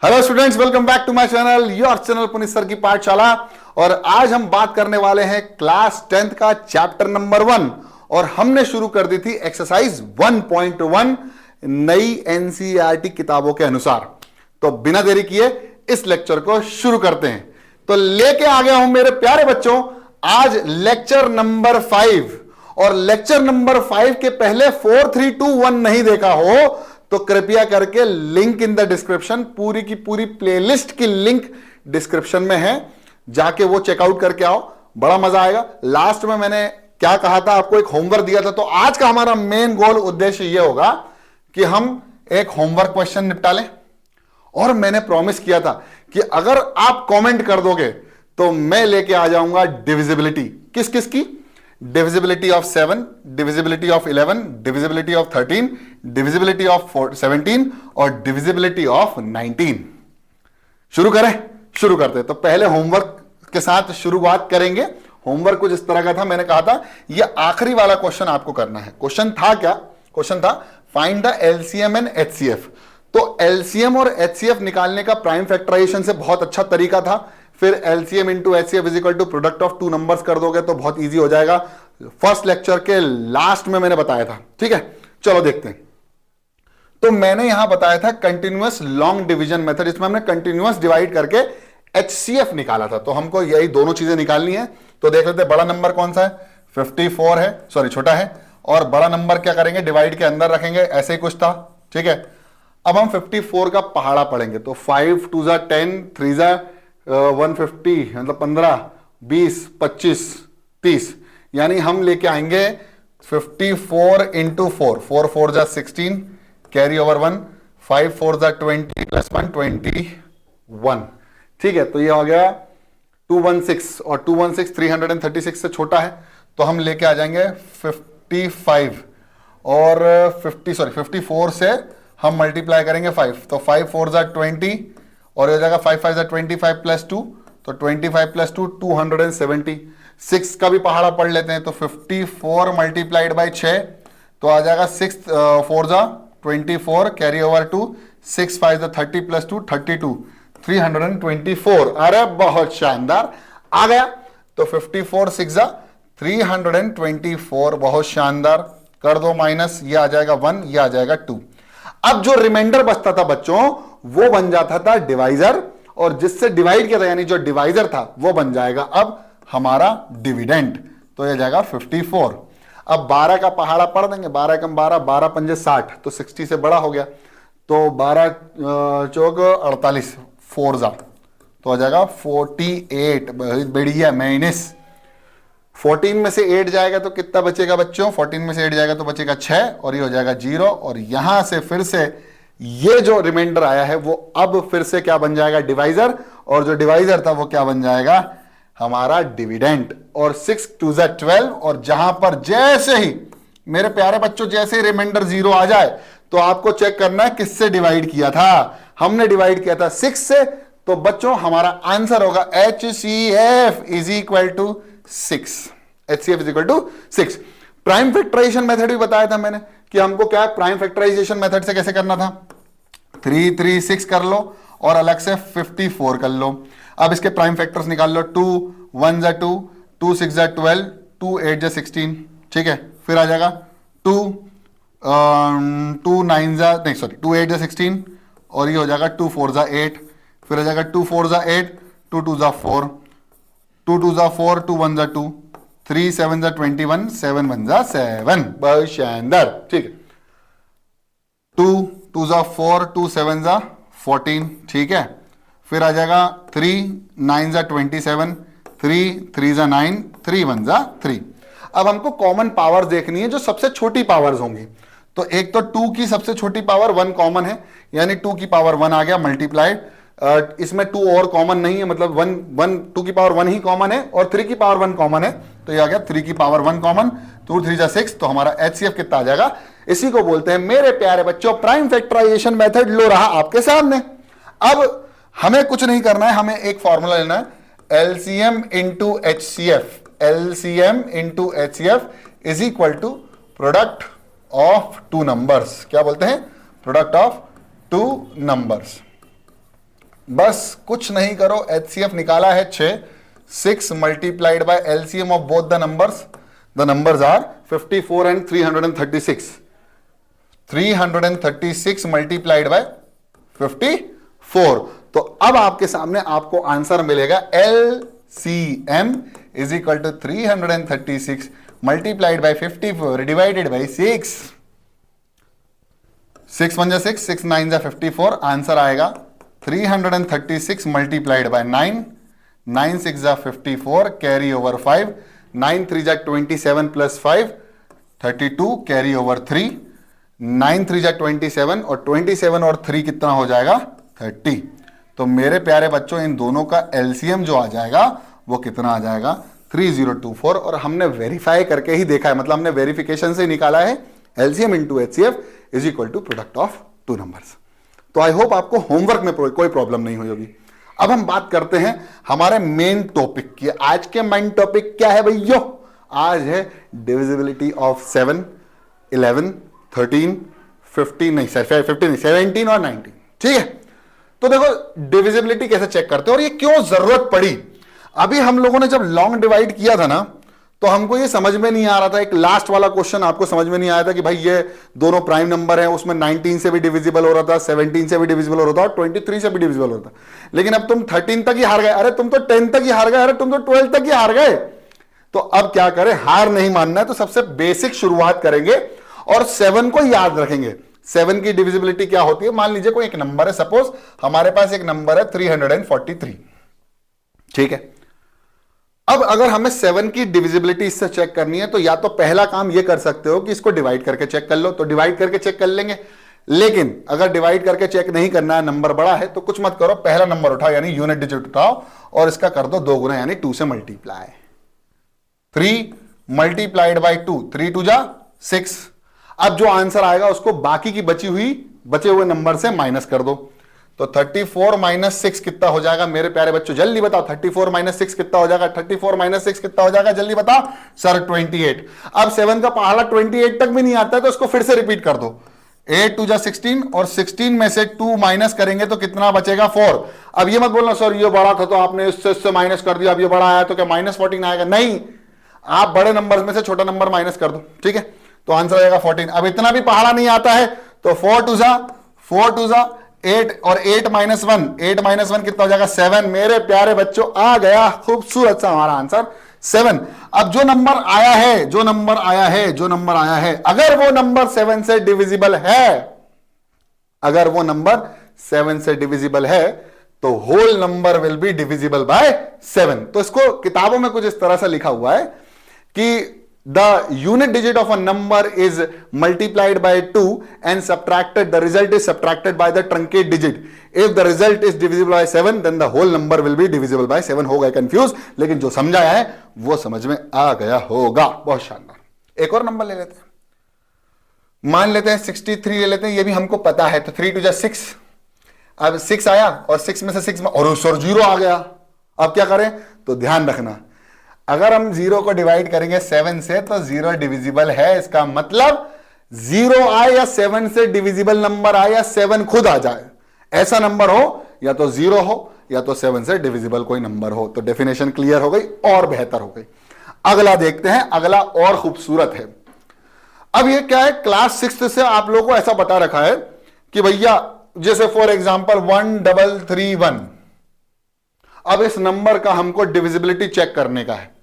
Hello students, welcome back to my channel, your channel Puneet sir की पाठशाला। और आज हम बात करने वाले हैं क्लास 10th का चैप्टर नंबर 1 और हमने शुरू कर दी थी एक्सरसाइज 1.1 नई एनसीईआरटी किताबों के अनुसार। तो बिना देरी किए इस लेक्चर को शुरू करते हैं। तो लेके आ गया हूं मेरे प्यारे बच्चों आज लेक्चर नंबर 5। और लेक्चर नंबर 5 के पहले 4, 3, 2, 1 नहीं देखा हो तो कृपया करके लिंक इन द डिस्क्रिप्शन, पूरी की पूरी प्लेलिस्ट की लिंक डिस्क्रिप्शन में है, जाके वो चेकआउट करके आओ, बड़ा मजा आएगा। लास्ट में मैंने क्या कहा था, आपको एक होमवर्क दिया था। तो आज का हमारा मेन गोल उद्देश्य ये होगा कि हम एक होमवर्क क्वेश्चन निपटा लें। और मैंने प्रॉमिस किया था कि अगर आप कमेंट कर दोगे तो मैं लेके आ जाऊंगा डिविजिबिलिटी। किस किस की? Divisibility of 7, divisibility of 11, divisibility of 13, divisibility of 17 और डिविजिबिलिटी ऑफ 19। शुरू करें? शुरू करते। तो पहले होमवर्क के साथ शुरुआत करेंगे। होमवर्क कुछ इस तरह का था, मैंने कहा था ये आखिरी वाला क्वेश्चन आपको करना है। क्वेश्चन था क्या? क्वेश्चन था find the LCM and HCF. तो एलसीएम और एचसीएफ निकालने का प्राइम फैक्टराइजेशन से बहुत अच्छा तरीका था। फिर LCM into HCF is equal to product of two numbers कर दोगे तो बहुत इजी हो जाएगा। फर्स्ट लेक्चर के लास्ट में मैंने बताया था। ठीक है, चलो देखते हैं। तो मैंने यहां बताया था कंटिन्यूअस लॉन्ग डिवीजन मेथड, इसमें हमने कंटिन्यूअस डिवाइड करके एचसीएफ निकाला था। तो हमको यही दोनों चीजें निकालनी है। तो देख लेते हैं बड़ा नंबर कौन सा है, 54 है, सॉरी छोटा है। और बड़ा नंबर क्या करेंगे, डिवाइड के अंदर रखेंगे, ऐसे ही कुछ था। ठीक है, अब हम 54 का पहाड़ा पढ़ेंगे। तो 5 2 जा 10, 3 जा 150, मतलब 15, 20, 25, 30, यानी हम लेके आएंगे 54 इंटू 4, 4 4 जा 16, कैरी ओवर 1, 5 4 जा 20 प्लस 1 21। ठीक है, तो ये हो गया 216 और 216 336 से छोटा है। तो हम लेके आ जाएंगे 55 और 54 से हम मल्टीप्लाई करेंगे 5। तो 5 4 जा 20 और ये जाएगा 5 5 जा 25 प्लस 2, तो 25 प्लस 2 270। 6 का भी पहाड़ा पढ़ लेते हैं। तो 54 मल्टीप्लाइड बाई 6 तो आ जाएगा 6 4 जा 24, कैरी ओवर 2, 6 5 जा 30 प्लस 2 32, 324। अरे बहुत शानदार आ गया। तो 54 6 जा 324, बहुत शानदार। कर दो माइनस, ये आ जाएगा 1, ये आ जाएगा 2। अब जो रिमाइंडर बचता था बच्चों वो बन जाता था डिवाइजर, और जिससे डिवाइड किया था यानी जो डिवाइजर था वो बन जाएगा अब हमारा डिविडेंड। तो ये जाएगा 54। अब 12 का पहाड़ा पढ़ देंगे। 12 कम 12, 12 पंजे 60, तो 60 से बड़ा हो गया। तो 12 चौक 48, 4 जा तो आ जाएगा 48। बढ़िया, माइनस 14 में से 8 जाएगा तो कितना बचेगा बच्चों? 14 में से 8 जाएगा तो बचेगा 6 और ये हो जाएगा 0। और यहां से फिर से ये जो रिमाइंडर आया है वो अब फिर से क्या बन जाएगा? डिवाइजर। और जो डिवाइजर था वो क्या बन जाएगा? हमारा डिविडेंड। और 6 2 जा 12। और जहां पर जैसे ही मेरे प्यारे बच्चों जैसे ही रिमाइंडर 0 आ जाए तो आपको चेक करना है किससे डिवाइड किया था। हमने डिवाइड किया था 6 से। तो बच्चों हमारा आंसर होगा HCF is equal to 6। HCF is equal to 6। Prime factorisation method भी बताया था मैंने कि हमको क्या प्राइम फैक्टराइजेशन मेथड से कैसे करना था। 3 3 6 कर लो और अलग से 54 कर लो। अब इसके प्राइम फैक्टर्स निकाल लो। 2 1 जा 2, 2 6 जा 12, 2 8 जा 16। ठीक है, फिर आ जाएगा 2 9 जा नहीं सॉरी 2 8 जा 16 और ये हो जाएगा 2 4 जा 8। फिर आ जाएगा 2 4 जा 8, 2 2 जा 4, 2 2 जा 4, 2 1 जा 2, 3 7 जा 21, 7 1 जा 7। बहुत शानदार। ठीक है, 2 2 जा 4, 2 7 जा 14। ठीक है, फिर आ जाएगा 3 9 जा 27, 3 3 जा 9, 3 1 जा 3। अब हमको कॉमन पावर्स देखनी है जो सबसे छोटी पावर्स होंगी। तो एक तो 2 की सबसे छोटी पावर 1 कॉमन है, यानी 2 की पावर 1 आ गया मल्टीप्लाइड। इसमें 2 और कॉमन नहीं है, मतलब 2 की पावर 1 ही कॉमन है और 3 की पावर 1 कॉमन है। तो ये आ गया 3 की पावर 1 कॉमन, 2 3 जा 6। तो हमारा HCF कितना आ जाएगा? इसी को बोलते हैं मेरे प्यारे बच्चों प्राइम फैक्टराइजेशन मेथड। लो रहा आपके सामने। अब हमें कुछ नहीं करना है, हमें एक फॉर्मूला लेना है LCM into HCF। LCM into HCF is equal to product of two numbers. क्या बोलते हैं? Product of two numbers. बस कुछ नहीं करो, HCF निकाला है 6, 6 multiplied by LCM of both the numbers are 54 and 336, 336 multiplied by 54। तो अब आपके सामने आपको आंसर मिलेगा LCM is equal to 336 multiplied by 54 divided by 6, 6 1 6, 6 9 54, answer आएगा 336 multiplied bye 9, 9 6 54, carry over 5, 9 3 27 plus 5 32, carry over 3, 9 3 27 और 27 और 3 कितना हो जाएगा 30। तो मेरे प्यारे बच्चों इन दोनों का LCM जो आ जाएगा वो कितना आ जाएगा 3024, और हमने वेरीफाई करके ही देखा है, मतलब हमने वेरिफिकेशन से निकाला है LCM into HCF is equal to product of two numbers. तो आई होप आपको होमवर्क में कोई प्रॉब्लम नहीं हुई होगी। अब हम बात करते हैं हमारे मेन टॉपिक की। आज के मेन टॉपिक क्या है भैया? आज है डिविजिबिलिटी ऑफ 7, 11, 13, 15 नहीं सर 15 नहीं 17 और 19। ठीक है, तो देखो डिविजिबिलिटी कैसे चेक करते हैं और ये क्यों जरूरत पड़ी। अभी हम लोगों ने जब लॉन्ग डिवाइड किया था ना, तो हमको ये समझ में नहीं आ रहा था, एक लास्ट वाला क्वेश्चन आपको समझ में नहीं आया था कि भाई ये दोनों प्राइम नंबर हैं, उसमें 19 से भी डिविजिबल हो रहा था, 17 से भी डिविजिबल हो रहा था और 23 से भी डिविजिबल हो रहा था। लेकिन अब तुम 13 तक ही हार गए, अरे तुम तो 10 तक ही हार गए, अरे तुम तो 12 तक ही हार गए। तो अब क्या करें, हार नहीं मानना है, तो सबसे बेसिक शुरुआत करेंगे और 7 को याद रखेंगे। 7 की डिविजिबिलिटी क्या होती है? मान लीजिए कोई एक नंबर है, सपोज हमारे पास एक नंबर है 343। ठीक है, अब अगर हमें 7 की डिविजिबिलिटी इससे चेक करनी है, तो या तो पहला काम ये कर सकते हो कि इसको डिवाइड करके चेक कर लो, तो डिवाइड करके चेक कर लेंगे। लेकिन अगर डिवाइड करके चेक नहीं करना है, नंबर बड़ा है, तो कुछ मत करो, पहला नंबर उठाओ यानी यूनिट डिजिट उठाओ और इसका कर दो 2 गुना यानी 2 से मल्टीप्लाई। 3 मल्टीप्लाइड बाई 2, 3 2 जा 6। अब जो आंसर आएगा उसको बाकी की बचे हुए नंबर से माइनस कर दो, तो 34 माइनस 6 कितना हो जाएगा मेरे प्यारे बच्चों? जल्दी बताओ, 34 माइनस 6 कितना हो जाएगा? 34 माइनस 6 कितना हो जाएगा? जल्दी बताओ सर 28। अब 7 का पहाड़ा 28 तक भी नहीं आता है, तो इसको फिर से रिपीट कर दो। 8 2 जा 16 और 16 में से 2 माइनस करेंगे तो कितना बचेगा? 4। अब ये मत बोलना सर ये बड़ा था तो आपने इससे माइनस कर दिया, अब ये बड़ा आया तो क्या -14 आएगा? नहीं, आप बड़े नंबर में से छोटा नंबर माइनस कर दो। ठीक है, तो आंसर आएगा 14। अब इतना भी पहाड़ा नहीं आता है, तो 4 2 जा 8 और 8 माइनस 1 कितना हो जाएगा? 7। मेरे प्यारे बच्चों आ गया खूबसूरत सा हमारा आंसर 7। अब जो नंबर आया है, अगर वो नंबर 7 से डिविजिबल है, तो whole number will be divisible by 7। तो इसको किताबों में कुछ इस तरह से लिखा हुआ है कि the unit digit of a number is multiplied by 2 and subtracted, the result is subtracted by the truncate digit. If the result is divisible by 7, then the whole number will be divisible by 7। हो गए confuse, लेकिन जो समझाया है वो समझ में आ गया होगा। बहुत शानदार। एक और नंबर ले लेते हैं, मान लेते हैं 63 ले लेते हैं, ये भी हमको पता है, तो 3 2 जा 6। अब 6 आया और 6 में से 6 में और 0 आ गया। अब क्या करें? तो ध्यान रखना, अगर हम 0 को डिवाइड करेंगे 7 से तो 0 डिविजिबल है। इसका मतलब 0 आए या 7 से डिविजिबल नंबर आए या 7 खुद आ जाए, ऐसा नंबर हो या तो 0 हो या तो 7 से डिविजिबल कोई नंबर हो। तो डेफिनेशन क्लियर हो गई और बेहतर हो गई। अगला देखते हैं, अगला और खूबसूरत है। अब ये क्या है, क्लास 6 से आप लोगों को ऐसा बता रखा है कि भैया जैसे फॉर एग्जांपल 1331। अब इस नंबर का हमको डिविजिबिलिटी चेक करने का है,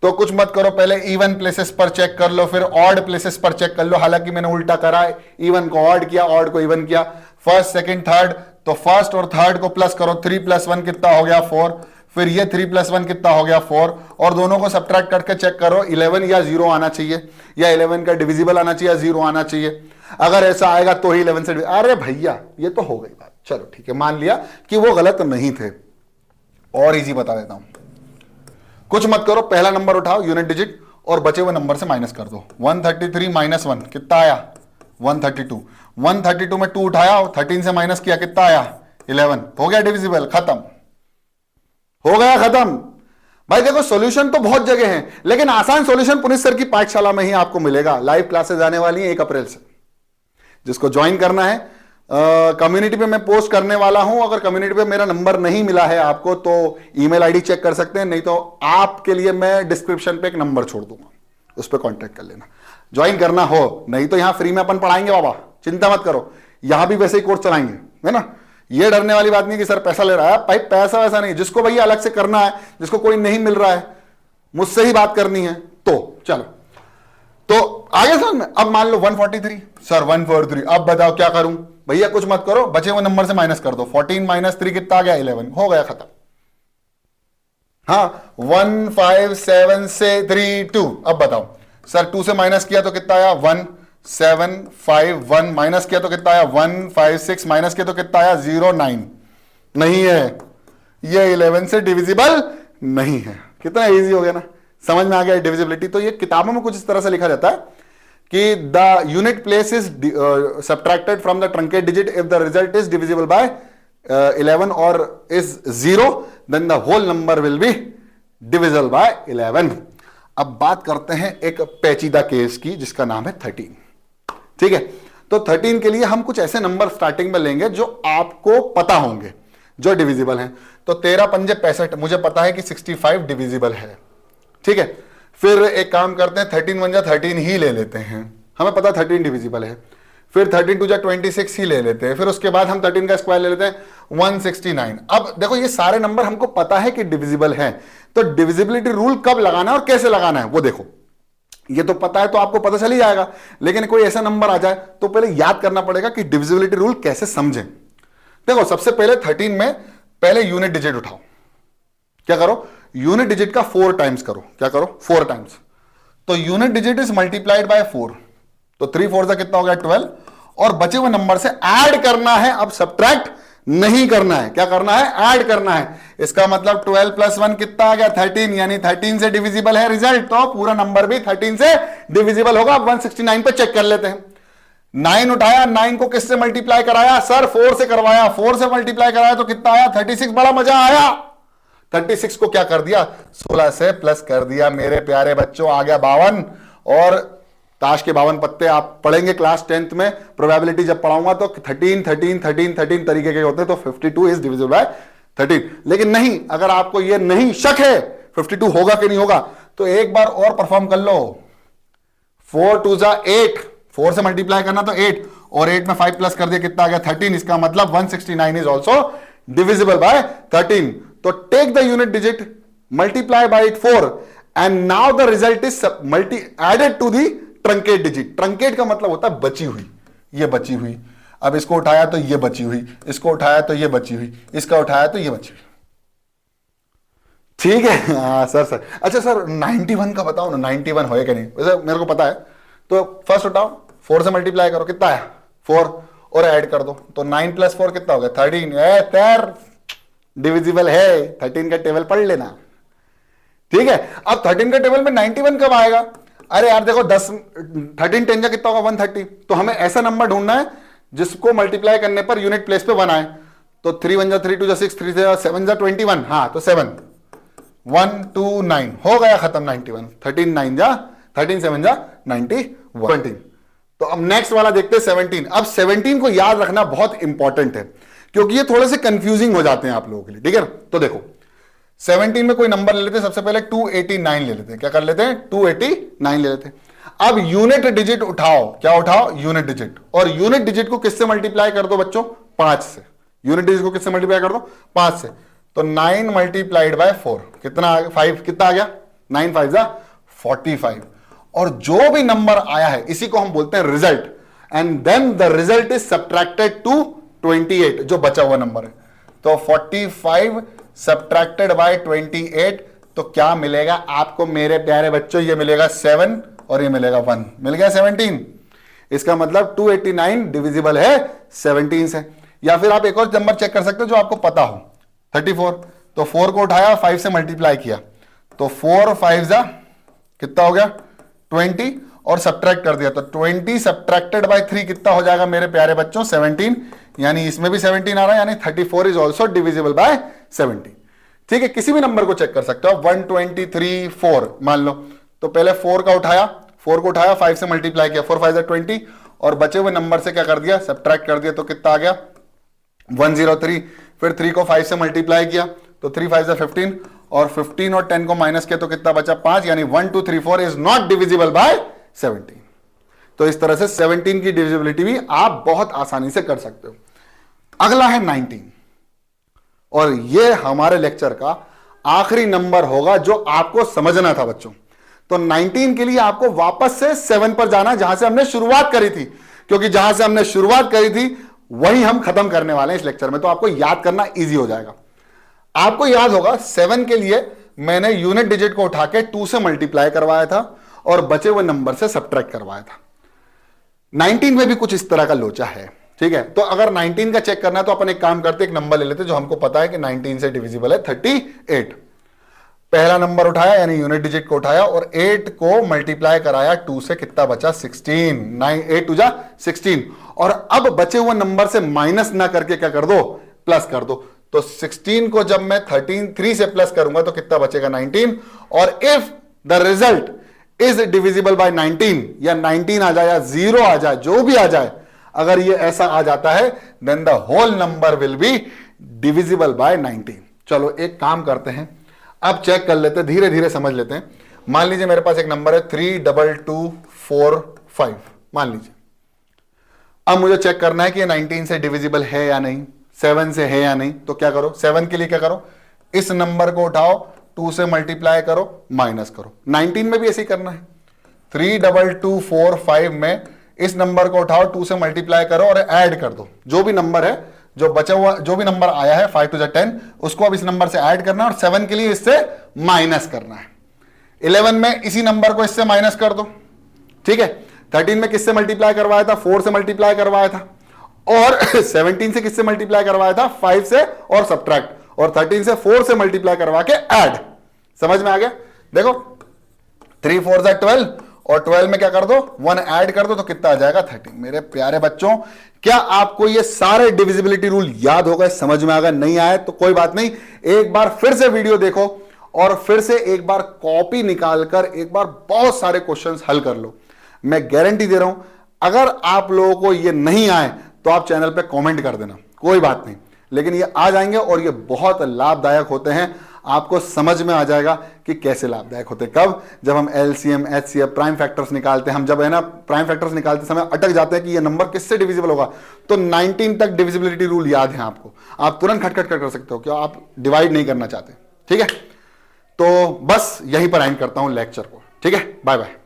तो कुछ मत करो, पहले इवन प्लेसेस पर चेक कर लो, फिर ऑड प्लेसेस पर चेक कर लो। हालांकि मैंने उल्टा करा है, इवन को ऑड किया, ऑड को इवन किया। फर्स्ट सेकंड थर्ड, तो फर्स्ट और थर्ड को प्लस करो, 3 + 1 कितना हो गया? 4। फिर ये 3 + 1 कितना हो गया? 4। और दोनों को सब्ट्रैक्ट करके चेक करो, 11 या 0 आना चाहिए, या 11 का डिविजिबल आना चाहिए, 0 आना चाहिए। अगर ऐसा आएगा तो ही 11 से। अरे भैया ये तो हो गई बात, चलो ठीक है, मान लिया कि वो गलत नहीं थे। और इजी बता देता हूं, कुछ मत करो, पहला नंबर उठाओ यूनिट डिजिट और बचे हुए नंबर से माइनस कर दो। 133 माइनस 1 कितना आया? 132। 132 में 2 उठाया, 13 से माइनस किया, कितना आया? 11। हो गया डिविजिबल, खत्म हो गया, खत्म। भाई देखो सॉल्यूशन तो बहुत जगह है, लेकिन आसान सॉल्यूशन पुनीत सर की पाठशाला में ही आपको मिलेगा। लाइव क्लासेस आने वाली है 1 अप्रैल से, जिसको ज्वाइन करना है कम्युनिटी पे मैं पोस्ट करने वाला हूं। अगर कम्युनिटी पे मेरा नंबर नहीं मिला है आपको तो ईमेल आईडी चेक कर सकते हैं, नहीं तो आपके लिए मैं डिस्क्रिप्शन पे एक नंबर छोड़ दूंगा, उस पर कांटेक्ट कर लेना, ज्वाइन करना हो। नहीं तो यहां फ्री में अपन पढ़ाएंगे बाबा, चिंता मत करो, यहां भी वैसे ही कोर्स चलाएंगे, है ना। ये डरने वाली बात नहीं कि सर पैसा ले रहा है, भाई पैसा वैसा नहीं, जिसको भैया अलग से करना है, जिसको कोई नहीं मिल रहा है, मुझसे ही बात करनी है तो चलो। तो आगे समझ में। अब मान लो 143 सर 143, अब बताओ क्या करूं। भैया कुछ मत करो, बचे हुए नंबर से माइनस कर दो। 14 माइनस 3 कितना आ गया 11, हो गया खत्म। हाँ 1 5 7 से 3 2, अब बताओ सर 2 से माइनस किया तो कितना आया 1 7 5 1, माइनस किया तो कितना आया 1 5 6, माइनस किया तो कितना आया 0 9। नहीं है, ये 11 से डिविजिबल नहीं है। कितना इजी हो गया ना, समझ में आ गया डिविजिबिलिटी। तो ये किताबों में कुछ इस तरह से लिखा जाता है कि the unit place is subtracted from the truncate digit if the result is divisible by 11 और is 0, then the whole number will be divisible by 11। अब बात करते हैं एक पेचीदा केस की जिसका नाम है 13। ठीक है, तो 13 के लिए हम कुछ ऐसे नंबर स्टार्टिंग में लेंगे जो आपको पता होंगे, जो डिविजिबल हैं। तो 13 पंजे 65, मुझे पता है कि 65 डिविजिबल है। ठीक है, फिर एक काम करते हैं 13 1 जा 13 ही ले लेते हैं, हमें पता 13 डिविजिबल है। फिर 13 2 जा 26 ही ले लेते हैं। फिर उसके बाद हम 13 का स्क्वायर ले लेते हैं 169। अब देखो ये सारे नंबर हमको पता है कि डिविजिबल हैं, तो डिविजिबिलिटी रूल कब लगाना है और कैसे लगाना है वो देखो। ये तो पता है तो आपको पता चल ही जाएगा, लेकिन कोई ऐसा नंबर आ जाए तो पहले याद करना पड़ेगा कि डिविजिबिलिटी रूल कैसे समझें। देखो सबसे पहले 13 में पहले यूनिट डिजिट उठाओ। क्या करो, यूनिट डिजिट का 4 टाइम्स करो। क्या करो 4 टाइम्स। तो unit digit is multiplied by 4, तो 3 4 का कितना हो गया 12, और बचे हुए नंबर से ऐड करना है। अब सब्ट्रैक्ट नहीं करना है, क्या करना है ऐड करना है। इसका मतलब 12 प्लस 1 कितना आ गया 13, यानी 13 से डिविजिबल है रिजल्ट, तो पूरा नंबर भी 13 से डिविजिबल होगा। अब 169 पे चेक कर लेते हैं। 9 उठाया, 9 को किससे मल्टीप्लाई कराया सर 4 से करवाया, 4 से मल्टीप्लाई कराया तो कितना आया 36। बड़ा मजा आया, 36 को क्या कर दिया 16 से प्लस कर दिया। मेरे प्यारे बच्चों आ गया 52, और ताश के 52 पत्ते आप पढ़ेंगे क्लास 10th में, प्रोबेबिलिटी जब पढ़ाऊंगा तो 13 13 13 13 तरीके के होते हैं। तो 52 इज डिविजिबल बाय 13। लेकिन नहीं, अगर आपको ये नहीं शक है 52 होगा कि नहीं होगा, तो एक बार और परफॉर्म कर लो। 4 2 जा 8, 4 से मल्टीप्लाई करना तो 8, और 8 में 5 प्लस कर दिया कितना आ गया 13। इसका मतलब 169 इज ऑल्सो डिविजिबल बाय 13। तो take the unit digit, multiply by it 4, and now the result is multi added to the truncate digit. Truncate का मतलब होता है बची हुई, ये बची हुई। अब इसको उठाया तो ये बची हुई, इसको उठाया तो ये बची हुई, इसका उठाया तो ये बची हुई। ठीक है हाँ सर। अच्छा सर 91 का बताओ ना, 91 होए कि नहीं, वैसे मेरे को पता है। तो फर्स्ट उठाओ, 4 से मल्टीप्लाई करो, कितना आया 4, और ऐड कर दो तो 9 प्लस 4 कितना हो गया 13। डिविजिबल है, 13 का टेबल पढ़ लेना। ठीक है, अब 13 का टेबल में 91 कब आएगा। अरे यार देखो 13 10 का कितना होगा 130, तो हमें ऐसा नंबर ढूंढना है जिसको मल्टीप्लाई करने पर यूनिट प्लेस पे 1 आए। तो 3 1 जा 3 2 जा 6, 3 7 जा 21, हाँ तो 7 1 2 9 हो गया खत्म 91। 13 9 जा 13 7 जा 91। तो अब नेक्स्ट वाला देखते हैं 17। अब 17 को याद रखना बहुत इंपॉर्टेंट है, क्योंकि ये थोड़े से कंफ्यूजिंग हो जाते हैं आप लोगों के लिए। ठीक है, तो देखो 17 में कोई नंबर ले लेते हैं, सबसे पहले 289 ले लेते हैं। क्या कर लेते हैं 289 ले लेते हैं। अब यूनिट डिजिट उठाओ, क्या उठाओ यूनिट डिजिट, और यूनिट डिजिट को किससे मल्टीप्लाई कर दो बच्चों 5 से। यूनिट डिजिट को किससे मल्टीप्लाई कर दो 5 से। तो 9 मल्टीप्लाइड बाय 4 कितना आ गया 5, कितना आ गया 9 5 जा 45। और जो भी नंबर आया है इसी को हम बोलते हैं result, and then the result is subtracted to 28, जो बचा हुआ नंबर है। तो 45 सब्ट्रैक्टेड बाय 28, तो क्या मिलेगा आपको मेरे प्यारे बच्चों, ये मिलेगा 7 और ये मिलेगा 1, मिल गया 17। इसका मतलब 289 डिविजिबल है 17 से। या फिर आप एक और नंबर चेक कर सकते हो जो आपको पता हो 34। तो 4 को उठाया 5 से मल्टीप्लाई किया, तो 4 5 जा कितना हो गया 20, और सब्ट्रैक्ट कर दिया तो 20 सब्ट्रैक्टेड बाय 3 कितना हो जाएगा मेरे प्यारे बच्चों 17। यानी इसमें भी 17 आ रहा है, यानी 34 इज ऑल्सो डिविजिबल बाय 17। ठीक है, किसी भी नंबर को चेक कर सकते हो। 123 4 मान लो, तो पहले 4 को उठाया 5 से मल्टीप्लाई किया, 4 5 20, और बचे हुए नंबर से क्या कर दिया, सब्ट्रैक्ट कर दिया, तो कितना आ गया 103। फिर 3 को 5 से मल्टीप्लाई किया तो 3 5 15 और 15 और 10 को माइनस किया तो कितना बचा 5, यानी 1 2 3 4 इज नॉट डिविजिबल बाय 17। तो इस तरह से 17 की डिविजिबिलिटी भी आप बहुत आसानी से कर सकते हो। अगला है 19 और यह हमारे लेक्चर का आखिरी नंबर होगा जो आपको समझना था बच्चों। तो 19 के लिए आपको वापस से 7 पर जाना जहां से हमने शुरुआत करी थी, क्योंकि जहां से हमने शुरुआत करी थी वही हम खत्म करने वाले हैं इस लेक्चर में। तो आपको याद करना इजी हो जाएगा। आपको याद होगा 7 के लिए मैंने यूनिट डिजिट को उठा के 2 से मल्टीप्लाई करवाया था और बचे हुए नंबर से सब्ट्रैक्ट करवाया था। 19 में भी कुछ इस तरह का लोचा है, ठीक है। तो अगर 19 का चेक करना है तो अपन एक काम करते, एक नंबर ले लेते जो हमको पता है कि 19 से डिविजिबल है, 38। पहला नंबर उठाया यानी यूनिट डिजिट को उठाया और 8 को मल्टीप्लाई कराया 2 से, कितना बचा 16। 9 8 2 16 और अब बचे हुए नंबर से माइनस ना करके क्या कर दो, प्लस कर दो। तो 16 को जब मैं 3 से प्लस करूंगा तो कितना बचेगा 19। और if the result is divisible by 19 या 19 आ जाए या 0 आ जाए, जो भी आ जाए, अगर ये ऐसा आ जाता है then the whole number will be divisible by 19। चलो एक काम करते हैं, अब चेक कर लेते हैं, धीरे धीरे समझ लेते हैं। मान लीजिए मेरे पास एक नंबर है 32245, मान लीजिए। अब मुझे चेक करना है कि ये 19 से डिविजिबल है या नहीं, 7 से है या नहीं। तो क्या करो, 7 के लिए क्या करो, इस नंबर को उठाओ, 2 से मल्टीप्लाई करो, माइनस करो। 19 में भी ऐसे ही करना है, 32245 में इस नंबर को उठाओ, 2 से मल्टीप्लाई करो और ऐड कर दो। जो भी नंबर है, जो बचा हुआ, जो भी नंबर आया है 5 2 10, उसको अब इस नंबर से ऐड करना है और 7 के लिए इससे माइनस करना है। 11 में इसी नंबर को इससे माइनस कर दो, ठीक है। 13 में किससे मल्टीप्लाई करवाया था, 4 से मल्टीप्लाई करवाया था। और 17 से किससे मल्टीप्लाई करवाया था, 5 से और सब्ट्रैक्ट, और 13 से 4 से मल्टीप्लाई करवा के ऐड। समझ में आ गया। देखो 3 4 12 और 12 में क्या कर दो, 1 ऐड कर दो तो कितना आ जाएगा 13। मेरे प्यारे बच्चों, क्या आपको ये सारे डिविजिबिलिटी रूल याद हो गए, समझ में आ गए? नहीं आए तो कोई बात नहीं, एक बार फिर से वीडियो देखो और फिर से एक बार कॉपी निकालकर एक बार बहुत सारे क्वेश्चंस हल कर लो। मैं गारंटी दे रहा हूं, अगर आप लोगों को ये नहीं आए तो आप चैनल पे कमेंट कर देना, कोई बात नहीं, लेकिन ये आ जाएंगे और ये बहुत लाभदायक होते हैं। आपको समझ में आ जाएगा कि कैसे लाभदायक होते हैं। कब, जब हम एलसीएम, एचसीएफ, प्राइम फैक्टर्स निकालते हैं। हम जब है ना प्राइम फैक्टर्स निकालते समय अटक जाते हैं कि ये नंबर किससे डिविजिबल होगा, तो 19 तक डिविजिबिलिटी रूल याद है आपको, आप तुरंत खटखट कर सकते हो, क्यों, आप डिवाइड नहीं करना चाहते, ठीक है। तो बस यहीं पर एंड करता हूं लेक्चर को, ठीक है। Bye bye.